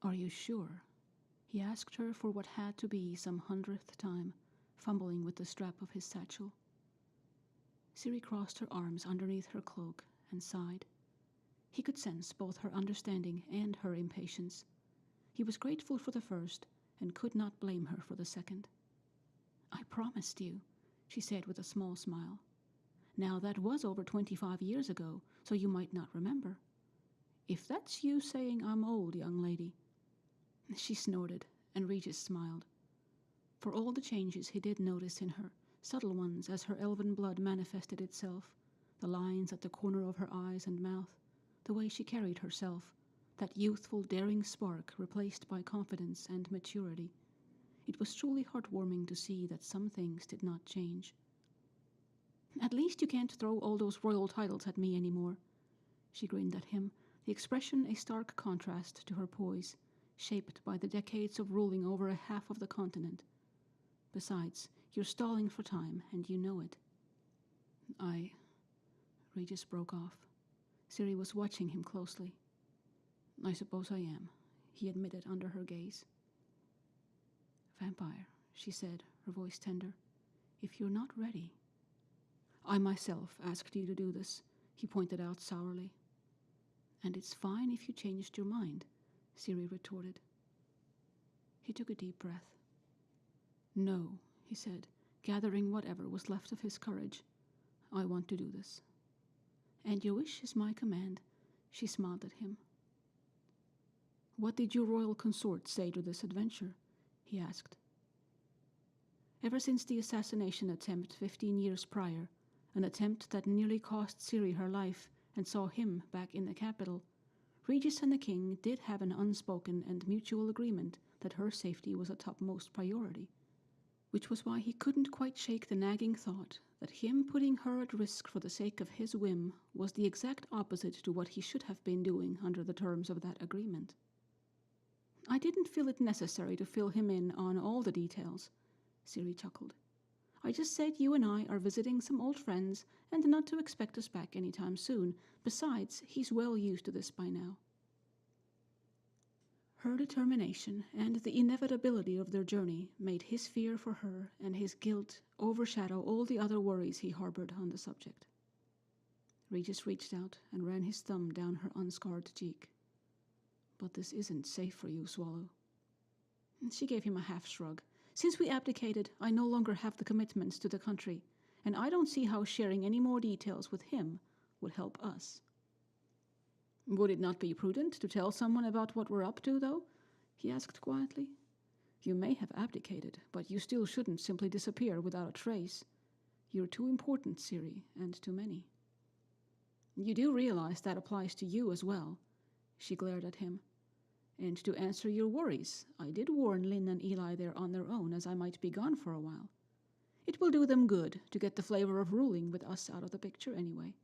"Are you sure?" He asked her for what had to be some 100th time, fumbling with the strap of his satchel. Ciri crossed her arms underneath her cloak and sighed. He could sense both her understanding and her impatience. He was grateful for the first and could not blame her for the second. "I promised you," she said with a small smile. "Now that was over 25 years ago, so you might not remember. If that's you saying I'm old, young lady." She snorted, and Regis smiled. For all the changes he did notice in her, subtle ones as her elven blood manifested itself, the lines at the corner of her eyes and mouth, the way she carried herself, that youthful daring spark replaced by confidence and maturity, it was truly heartwarming to see that some things did not change. "At least you can't throw all those royal titles at me anymore." She grinned at him, the expression a stark contrast to her poise, shaped by the decades of ruling over a half of the continent. "Besides, you're stalling for time, and you know it." Regis broke off. Ciri was watching him closely. "I suppose I am," he admitted under her gaze. "Vampire," she said, her voice tender, "if you're not ready—" "I myself asked you to do this," he pointed out sourly. "And it's fine if you changed your mind," Ciri retorted. He took a deep breath. "No," he said, gathering whatever was left of his courage. "I want to do this." "And your wish is my command," she smiled at him. "What did your royal consort say to this adventure?" he asked. Ever since the assassination attempt 15 years prior, an attempt that nearly cost Ciri her life and saw him back in the capital, Regis and the king did have an unspoken and mutual agreement that her safety was a topmost priority, which was why he couldn't quite shake the nagging thought that him putting her at risk for the sake of his whim was the exact opposite to what he should have been doing under the terms of that agreement. "I didn't feel it necessary to fill him in on all the details," Ciri chuckled. "I just said you and I are visiting some old friends and not to expect us back anytime soon. Besides, he's well used to this by now." Her determination and the inevitability of their journey made his fear for her and his guilt overshadow all the other worries he harbored on the subject. Regis reached out and ran his thumb down her unscarred cheek. "But this isn't safe for you, Swallow." She gave him a half shrug. "Since we abdicated, I no longer have the commitments to the country, and I don't see how sharing any more details with him would help us." "Would it not be prudent to tell someone about what we're up to, though?" he asked quietly. "You may have abdicated, but you still shouldn't simply disappear without a trace. You're too important, Ciri, and too many." "You do realize that applies to you as well?" She glared at him. "And to answer your worries, I did warn Lynn and Eli there on their own, as I might be gone for a while. It will do them good to get the flavor of ruling with us out of the picture anyway.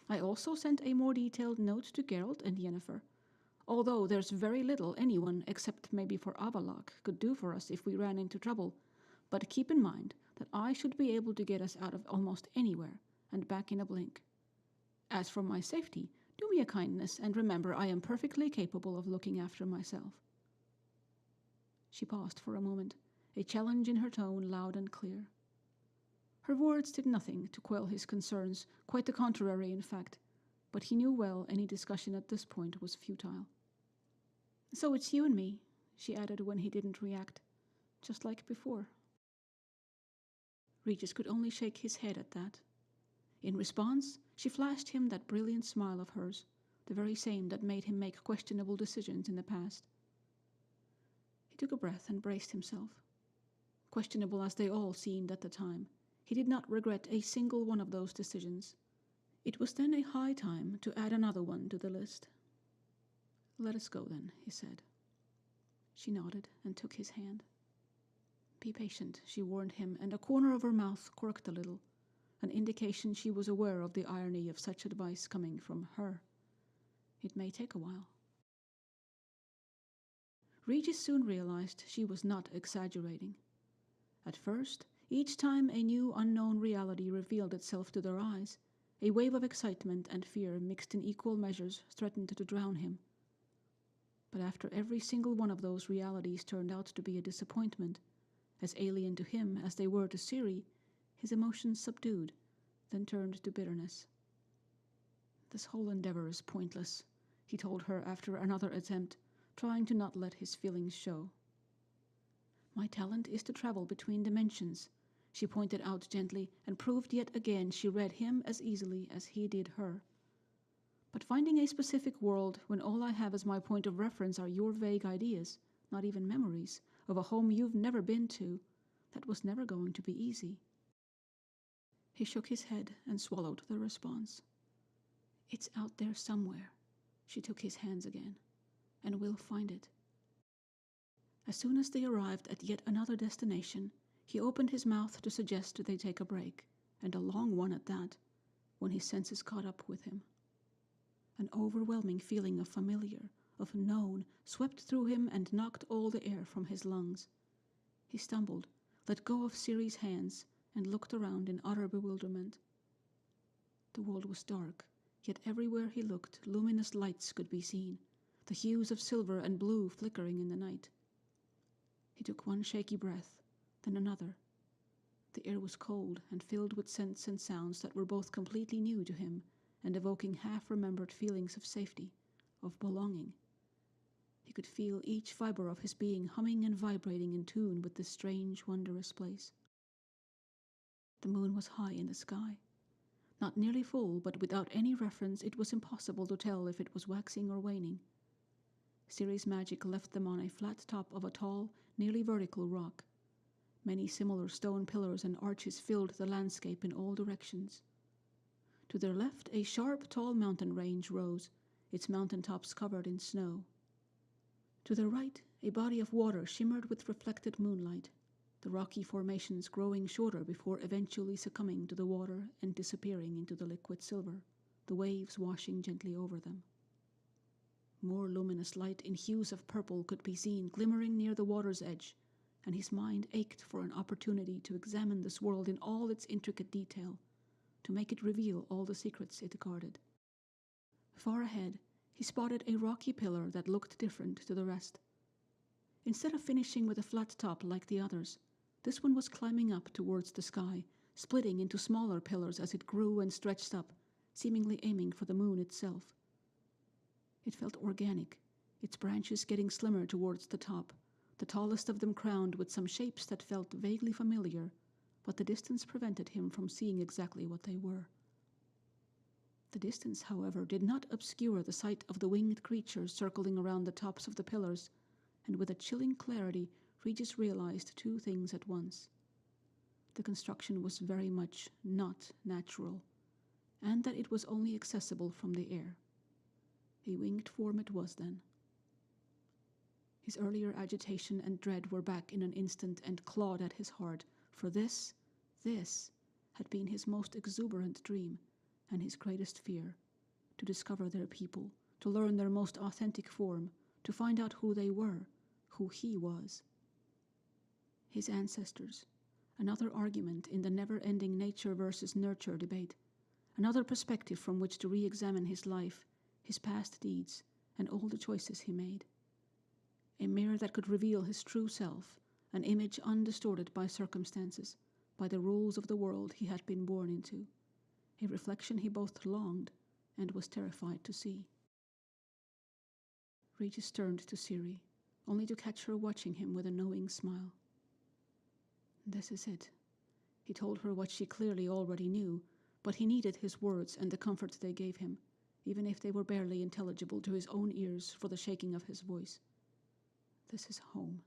I also sent a more detailed note to Geralt and Yennefer, although there's very little anyone, except maybe for Avallac'h, could do for us if we ran into trouble. But keep in mind that I should be able to get us out of almost anywhere and back in a blink. As for my safety, do me a kindness and remember I am perfectly capable of looking after myself." She paused for a moment, a challenge in her tone loud and clear. Her words did nothing to quell his concerns, quite the contrary in fact, but he knew well any discussion at this point was futile. "So it's you and me," she added when he didn't react, "just like before." Regis could only shake his head at that. In response, she flashed him that brilliant smile of hers, the very same that made him make questionable decisions in the past. He took a breath and braced himself. Questionable as they all seemed at the time, he did not regret a single one of those decisions. It was then a high time to add another one to the list. "Let us go then," he said. She nodded and took his hand. "Be patient," she warned him, and a corner of her mouth quirked a little, an indication she was aware of the irony of such advice coming from her. "It may take a while." Regis soon realized she was not exaggerating. At first, each time a new unknown reality revealed itself to their eyes, a wave of excitement and fear mixed in equal measures threatened to drown him. But after every single one of those realities turned out to be a disappointment, as alien to him as they were to Ciri, his emotions subdued, then turned to bitterness. "This whole endeavor is pointless," he told her after another attempt, trying to not let his feelings show. "My talent is to travel between dimensions," she pointed out gently, and proved yet again she read him as easily as he did her. "But finding a specific world when all I have as my point of reference are your vague ideas, not even memories, of a home you've never been to, that was never going to be easy." He shook his head and swallowed the response. "It's out there somewhere." She took his hands again. "And we'll find it." As soon as they arrived at yet another destination, he opened his mouth to suggest they take a break, and a long one at that, when his senses caught up with him. An overwhelming feeling of familiar, of known, swept through him and knocked all the air from his lungs. He stumbled, let go of Ciri's hands, and looked around in utter bewilderment. The world was dark, yet everywhere he looked luminous lights could be seen, the hues of silver and blue flickering in the night. He took one shaky breath, then another. The air was cold and filled with scents and sounds that were both completely new to him and evoking half-remembered feelings of safety, of belonging. He could feel each fiber of his being humming and vibrating in tune with this strange, wondrous place. The moon was high in the sky. Not nearly full, but without any reference it was impossible to tell if it was waxing or waning. Ciri's magic left them on a flat top of a tall, nearly vertical rock. Many similar stone pillars and arches filled the landscape in all directions. To their left, a sharp, tall mountain range rose, its mountain tops covered in snow. To their right, a body of water shimmered with reflected moonlight, the rocky formations growing shorter before eventually succumbing to the water and disappearing into the liquid silver, the waves washing gently over them. More luminous light in hues of purple could be seen glimmering near the water's edge, and his mind ached for an opportunity to examine this world in all its intricate detail, to make it reveal all the secrets it guarded. Far ahead, he spotted a rocky pillar that looked different to the rest. Instead of finishing with a flat top like the others, this one was climbing up towards the sky, splitting into smaller pillars as it grew and stretched up, seemingly aiming for the moon itself. It felt organic, its branches getting slimmer towards the top, the tallest of them crowned with some shapes that felt vaguely familiar, but the distance prevented him from seeing exactly what they were. The distance, however, did not obscure the sight of the winged creatures circling around the tops of the pillars, and with a chilling clarity Regis realized two things at once. The construction was very much not natural, and that it was only accessible from the air. A winged form it was, then. His earlier agitation and dread were back in an instant and clawed at his heart, for this had been his most exuberant dream and his greatest fear, to discover their people, to learn their most authentic form, to find out who they were, who he was. His ancestors, another argument in the never-ending nature versus nurture debate, another perspective from which to re-examine his life, his past deeds, and all the choices he made. A mirror that could reveal his true self, an image undistorted by circumstances, by the rules of the world he had been born into, a reflection he both longed and was terrified to see. Regis turned to Ciri, only to catch her watching him with a knowing smile. "This is it." He told her what she clearly already knew, but he needed his words and the comfort they gave him, even if they were barely intelligible to his own ears for the shaking of his voice. "This is home."